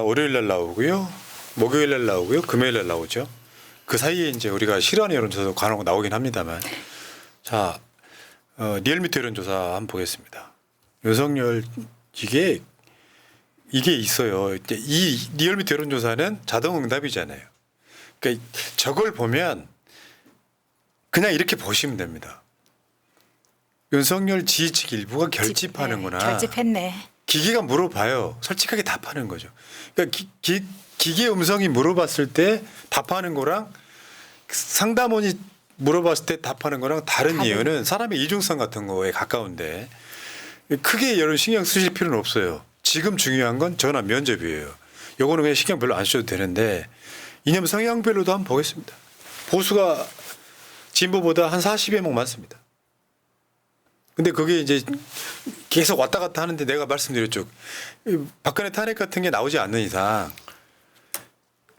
월요일 날 나오고요. 목요일 날 나오고요. 금요일 날 나오죠. 그 사이에 이제 우리가 실현 여론조사도 간혹 나오긴 합니다만. 자, 리얼미터 여론조사 한번 보겠습니다. 윤석열 이게 있어요. 이제 이 리얼미터 여론조사는 자동응답이잖아요. 그러니까 저걸 보면 그냥 이렇게 보시면 됩니다. 윤석열 지지 측 일부가 결집하는구나. 결집했네. 기계가 물어봐요. 솔직하게 답하는 거죠. 그러니까 기계 음성이 물어봤을 때 답하는 거랑 상담원이 물어봤을 때 답하는 거랑 다른 이유는 사람의 이중성 같은 거에 가까운데 크게 여론 신경 쓰실 필요는 없어요. 지금 중요한 건 전화 면접이에요. 요거는 그냥 신경 별로 안 쓰셔도 되는데 이념 성향별로도 한번 보겠습니다. 보수가 진보보다 한 40여 명 많습니다. 근데 그게 이제 계속 왔다 갔다 하는데 내가 말씀드렸죠. 박근혜 탄핵 같은 게 나오지 않는 이상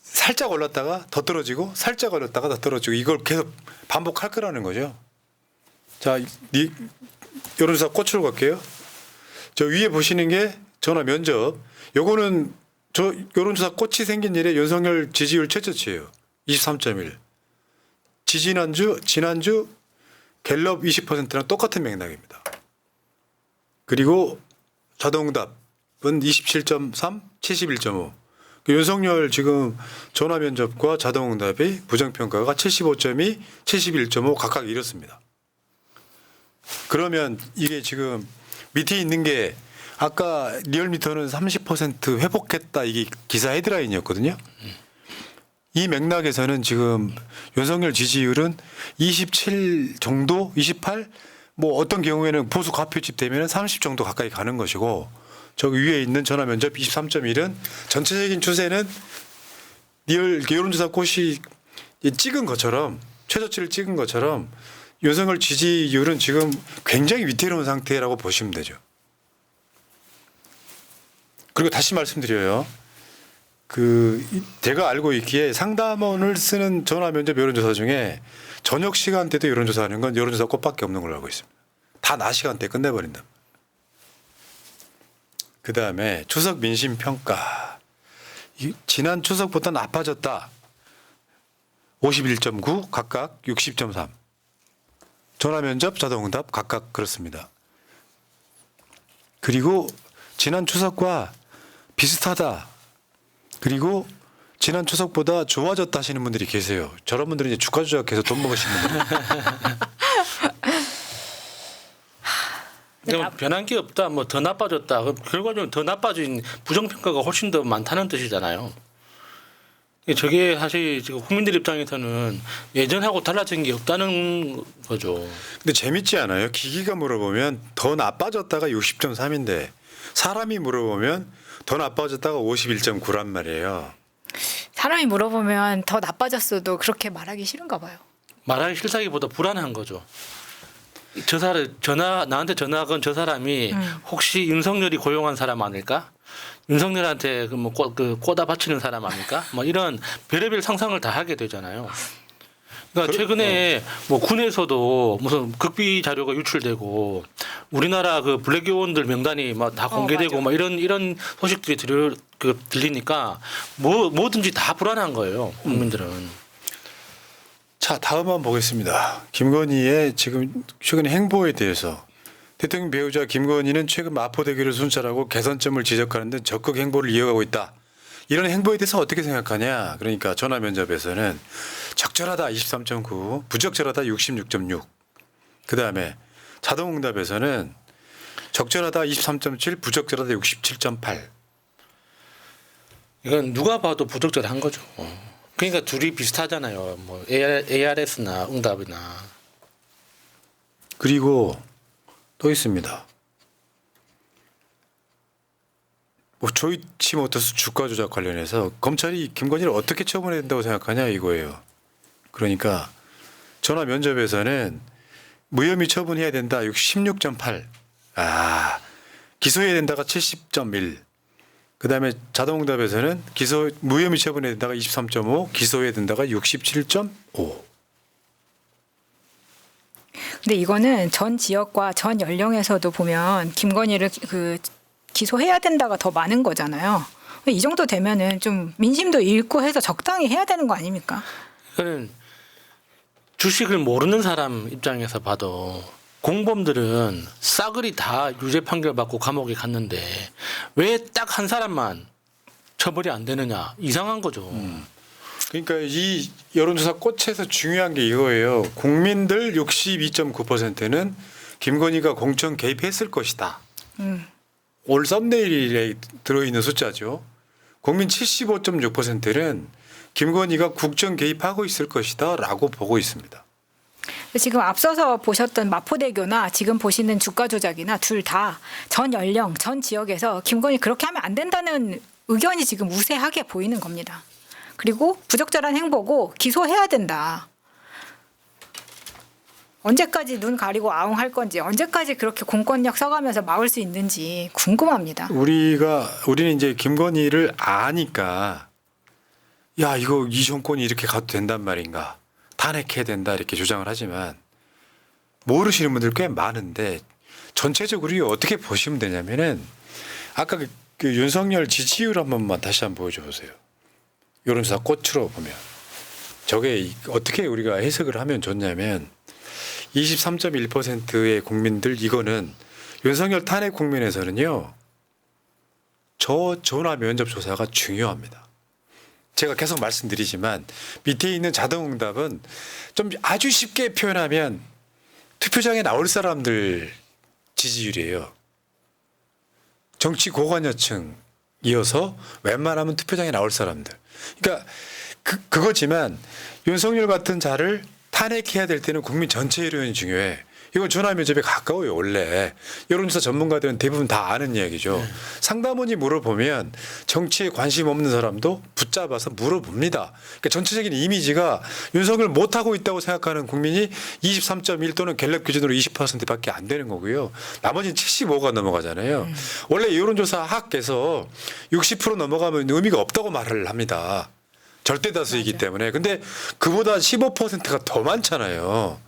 살짝 올랐다가 더 떨어지고 살짝 올랐다가 더 떨어지고 이걸 계속 반복할 거라는 거죠. 자, 여론조사 꽃으로 갈게요. 저 위에 보시는 게 전화 면접. 요거는 저 여론조사 꽃이 생긴 일에 윤석열 지지율 최저치예요. 23.1. 지난주 갤럽 20%랑 똑같은 맥락입니다. 그리고 자동응답은 27.3, 71.5. 윤석열 지금 전화 면접과 자동응답의 부정평가가 75.2, 71.5 각각 이렇습니다. 그러면 이게 지금 밑에 있는 게 아까 리얼미터는 30% 회복했다 이게 기사 헤드라인이었거든요. 이 맥락에서는 지금 윤석열 지지율은 27 정도, 28, 뭐 어떤 경우에는 보수 과표집 되면 30 정도 가까이 가는 것이고 저기 위에 있는 전화 면접 23.1은 전체적인 추세는 여론조사 꽃이 찍은 것처럼 최저치를 찍은 것처럼 윤석열 지지율은 지금 굉장히 위태로운 상태라고 보시면 되죠. 그리고 다시 말씀드려요. 제가 알고 있기에 상담원을 쓰는 전화 면접 여론조사 중에 저녁 시간대도 여론조사하는 건 여론조사 꽃밖에 없는 걸로 알고 있습니다. 다 낮 시간대에 끝내버린다. 그 다음에 추석 민심 평가. 지난 추석보다 나빠졌다. 51.9 각각 60.3. 전화 면접 자동응답 각각 그렇습니다. 그리고 지난 추석과 비슷하다. 그리고 지난 추석보다 좋아졌다 하시는 분들이 계세요. 저런 분들은 이제 주가 조작해서 돈 먹으시는 분들. 변한 게 없다, 뭐 더 나빠졌다. 그럼 결과적으로 더 나빠진 부정평가가 훨씬 더 많다는 뜻이잖아요. 저게 사실 지금 국민들 입장에서는 예전하고 달라진 게 없다는 거죠. 근데 재밌지 않아요? 기기가 물어보면 더 나빠졌다가 60.3인데 사람이 물어보면 더 나빠졌다가 51.9란 말이에요. 사람이 물어보면 더 나빠졌어도 그렇게 말하기 싫은가 봐요. 말하기 싫다기보다 불안한 거죠. 나한테 전화 건 저 사람이 혹시 윤석열이 고용한 사람 아닐까? 윤석열한테 꼬다 바치는 사람 아닐까? 뭐 이런 별의별 상상을 다 하게 되잖아요. 그러니까 최근에 뭐 군에서도 무슨 극비 자료가 유출되고 우리나라 그 블랙 요원들 명단이 막 다 공개되고 막 이런 소식들이 들리니까 뭐든지 다 불안한 거예요. 국민들은. 자, 다음 한번 보겠습니다. 김건희의 지금 최근의 행보에 대해서 대통령 배우자 김건희는 최근 마포대교를 순찰하고 개선점을 지적하는 등 적극 행보를 이어가고 있다. 이런 행보에 대해서 어떻게 생각하냐. 그러니까 전화 면접에서는 적절하다 23.9, 부적절하다 66.6. 그다음에 자동응답에서는 적절하다 23.7, 부적절하다 67.8. 이건 누가 봐도 부적절한 거죠. 그러니까 둘이 비슷하잖아요. 뭐 ARS나 응답이나. 그리고 또 있습니다. 뭐 조이치모터스 주가 조작 관련해서 검찰이 김건희를 어떻게 처분해야 된다고 생각하냐 이거예요. 그러니까 전화 면접에서는 무혐의 처분해야 된다 16.8. 기소해야 된다가 70.1. 그다음에 자동응답에서는 무혐의 처분해야 된다가 23.5, 기소해야 된다가 67.5. 근데 이거는 전 지역과 전 연령에서도 보면 김건희를 기소해야 된다가 더 많은 거잖아요. 이 정도 되면은 좀 민심도 읽고 해서 적당히 해야 되는 거 아닙니까? 그는 주식을 모르는 사람 입장에서 봐도 공범들은 싸그리 다 유죄 판결 받고 감옥에 갔는데 왜 딱 한 사람만 처벌이 안 되느냐, 이상한 거죠. 그러니까 이 여론조사 꽃에서 중요한 게 이거예요. 국민들 62.9%는 김건희가 공천 개입했을 것이다. 올 썸네일에 들어있는 숫자죠. 국민 75.6%는 김건희가 국정 개입하고 있을 것이다 라고 보고 있습니다. 지금 앞서서 보셨던 마포대교나 지금 보시는 주가 조작이나 둘 다 전 연령, 전 지역에서 김건희 그렇게 하면 안 된다는 의견이 지금 우세하게 보이는 겁니다. 그리고 부적절한 행보고 기소해야 된다. 언제까지 눈 가리고 아웅할 건지, 언제까지 그렇게 공권력 써가면서 막을 수 있는지 궁금합니다. 우리는 이제 김건희를 아니까 야 이거 이 정권이 이렇게 가도 된단 말인가, 탄핵해야 된다 이렇게 주장을 하지만 모르시는 분들 꽤 많은데 전체적으로 이거 어떻게 보시면 되냐면은 아까 그 윤석열 지지율 한 번만 다시 한번 보여줘 보세요. 여론조사 꽃으로 보면 저게 어떻게 우리가 해석을 하면 좋냐면 23.1%의 국민들, 이거는 윤석열 탄핵 국면에서는요 저 전화 면접 조사가 중요합니다. 제가 계속 말씀드리지만 밑에 있는 자동응답은 좀 아주 쉽게 표현하면 투표장에 나올 사람들 지지율이에요. 정치 고관여층 이어서 웬만하면 투표장에 나올 사람들. 그러니까 그거지만 윤석열 같은 자를 탄핵해야 될 때는 국민 전체 여론이 중요해. 이건 전화 면접에 가까워요. 원래 여론조사 전문가들은 대부분 다 아는 이야기죠. 상담원이 물어보면 정치에 관심 없는 사람도 붙잡아서 물어봅니다. 그러니까 전체적인 이미지가 윤석열 못하고 있다고 생각하는 국민이 23.1 또는 갤럽 기준으로 20%밖에 안 되는 거고요. 나머지는 75가 넘어가잖아요. 원래 여론조사 학에서 60% 넘어가면 의미가 없다고 말을 합니다. 절대 다수이기 때문에. 근데 그보다 15%가 더 많잖아요.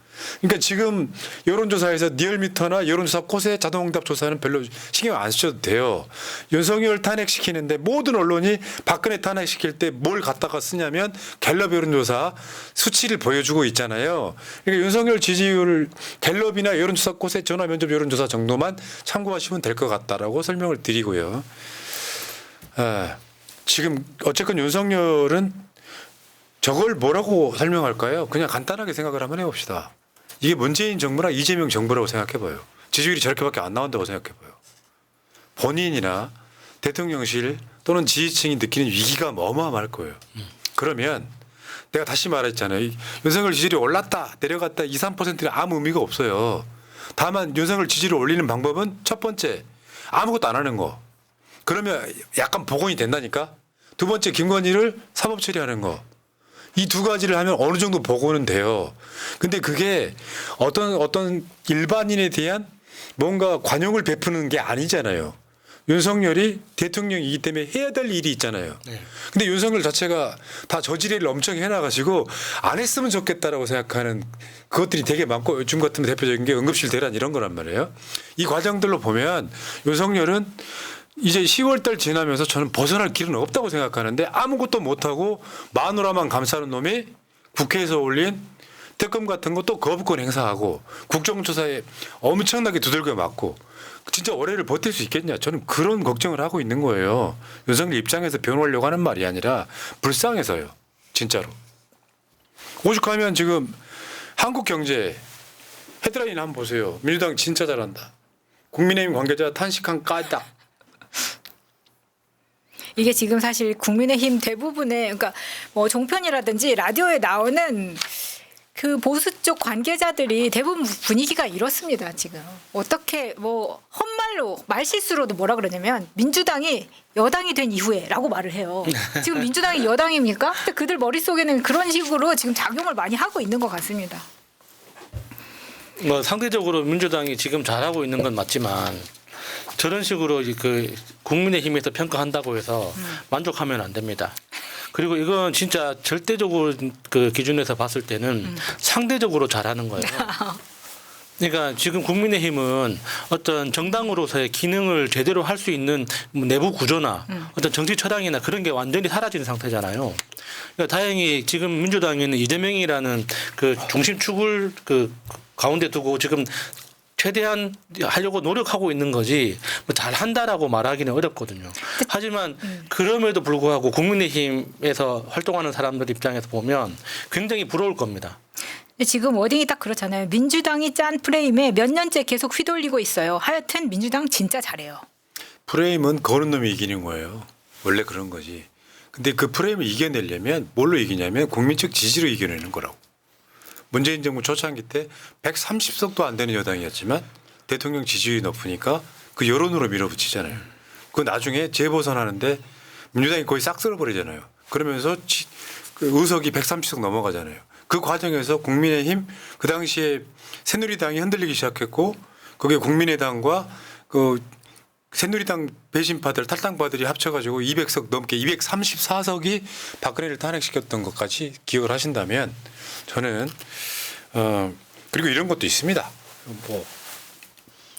그러니까 지금 여론조사에서 리얼미터나 여론조사 콧의 자동응답 조사는 별로 신경 안 쓰셔도 돼요. 윤석열 탄핵시키는데 모든 언론이 박근혜 탄핵시킬 때 뭘 갖다가 쓰냐면 갤럽 여론조사 수치를 보여주고 있잖아요. 그러니까 윤석열 지지율 갤럽이나 여론조사 콧의 전화 면접 여론조사 정도만 참고하시면 될 것 같다라고 설명을 드리고요. 지금 어쨌건 윤석열은 저걸 뭐라고 설명할까요? 그냥 간단하게 생각을 한번 해봅시다. 이게 문재인 정부나 이재명 정부라고 생각해봐요. 지지율이 저렇게밖에 안 나온다고 생각해봐요. 본인이나 대통령실 또는 지지층이 느끼는 위기가 어마어마할 거예요. 그러면 내가 다시 말했잖아요. 윤석열 지지율이 올랐다 내려갔다 2, 3%는 아무 의미가 없어요. 다만 윤석열 지지율을 올리는 방법은 첫 번째 아무것도 안 하는 거. 그러면 약간 복원이 된다니까. 두 번째 김건희를 사법 처리하는 거. 이 두 가지를 하면 어느 정도 복원은 돼요. 근데 그게 어떤 일반인에 대한 뭔가 관용을 베푸는 게 아니잖아요. 윤석열이 대통령이기 때문에 해야 될 일이 있잖아요. 네. 근데 윤석열 자체가 다 저지레를 엄청 해놔가지고 안 했으면 좋겠다라고 생각하는 그것들이 되게 많고 요즘 같은 대표적인 게 응급실 대란 이런 거란 말이에요. 이 과정들로 보면 윤석열은 이제 10월 달 지나면서 저는 벗어날 길은 없다고 생각하는데 아무것도 못하고 마누라만 감싸는 놈이 국회에서 올린 특검 같은 것도 거부권 행사하고 국정조사에 엄청나게 두들겨 맞고 진짜 올해를 버틸 수 있겠냐. 저는 그런 걱정을 하고 있는 거예요. 윤석열 입장에서 변호하려고 하는 말이 아니라 불쌍해서요. 진짜로. 오죽하면 지금 한국경제 헤드라인 한번 보세요. 민주당 진짜 잘한다. 국민의힘 관계자 탄식한 까다. 이게 지금 사실 국민의힘 대부분의 그러니까 뭐 종편이라든지 라디오에 나오는 그 보수 쪽 관계자들이 대부분 분위기가 이렇습니다. 지금 어떻게 뭐 헛말로 말실수로도 뭐라 그러냐면 민주당이 여당이 된 이후에라고 말을 해요. 지금 민주당이 여당입니까? 근데 그들 머릿속에는 그런 식으로 지금 작용을 많이 하고 있는 것 같습니다. 뭐 상대적으로 민주당이 지금 잘하고 있는 건 맞지만 저런 식으로 그 국민의힘에서 평가한다고 해서 만족하면 안 됩니다. 그리고 이건 진짜 절대적으로 그 기준에서 봤을 때는 상대적으로 잘하는 거예요. 그러니까 지금 국민의힘은 어떤 정당으로서의 기능을 제대로 할 수 있는 내부 구조나 어떤 정치 철학이나 그런 게 완전히 사라진 상태잖아요. 그러니까 다행히 지금 민주당에는 이재명이라는 그 중심축을 그 가운데 두고 지금 최대한 하려고 노력하고 있는 거지 뭐 잘한다라고 말하기는 어렵거든요. 하지만 그럼에도 불구하고 국민의힘에서 활동하는 사람들 입장에서 보면 굉장히 부러울 겁니다. 지금 워딩이 딱 그렇잖아요. 민주당이 짠 프레임에 몇 년째 계속 휘둘리고 있어요. 하여튼 민주당 진짜 잘해요. 프레임은 거는 놈이 이기는 거예요. 원래 그런 거지. 근데 그 프레임을 이겨내려면 뭘로 이기냐면 국민적 지지로 이겨내는 거라고. 문재인 정부 초창기 때 130석도 안 되는 여당이었지만 대통령 지지율이 높으니까 그 여론으로 밀어붙이잖아요. 그 나중에 재보선하는데 민주당이 거의 싹 쓸어버리잖아요. 그러면서 그 의석이 130석 넘어가잖아요. 그 과정에서 국민의힘 그 당시에 새누리당이 흔들리기 시작했고 그게 국민의당과 그 새누리당 배신파들 탈당파들이 합쳐가지고 200석 넘게 234석이 박근혜를 탄핵시켰던 것까지 기억을 하신다면 저는 그리고 이런 것도 있습니다. 뭐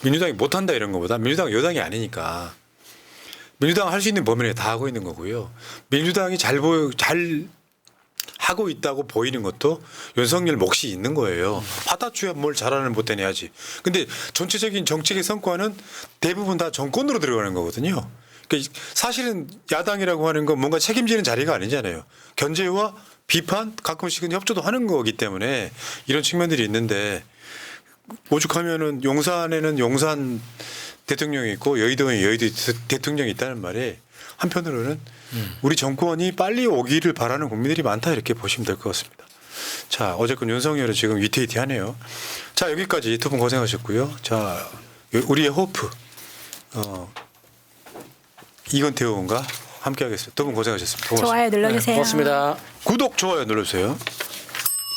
민주당이 못한다 이런 것보다 민주당은 여당이 아니니까 민주당 할 수 있는 범위 내에 다 하고 있는 거고요. 민주당이 잘 하고 있다고 보이는 것도 윤석열 몫이 있는 거예요. 받아줘야 뭘 잘하는 못해 내야지. 근데 전체적인 정책의 성과는 대부분 다 정권으로 들어가는 거거든요. 그러니까 사실은 야당이라고 하는 건 뭔가 책임지는 자리가 아니잖아요. 견제와 비판 가끔씩은 협조도 하는 거기 때문에 이런 측면들이 있는데 오죽하면은 용산에는 용산 대통령이 있고 여의도에 여의도 대통령이 있다는 말에 한편으로는 우리 정권이 빨리 오기를 바라는 국민들이 많다 이렇게 보시면 될 것 같습니다. 자, 어쨌건 윤석열은 지금 위태위태하네요. 자, 여기까지 두 분 고생하셨고요. 자, 우리의 호프 이건태 의원과 함께하겠습니다. 두 분 고생하셨습니다. 고맙습니다. 좋아요 눌러주세요. 고맙습니다. 구독, 좋아요 눌러주세요.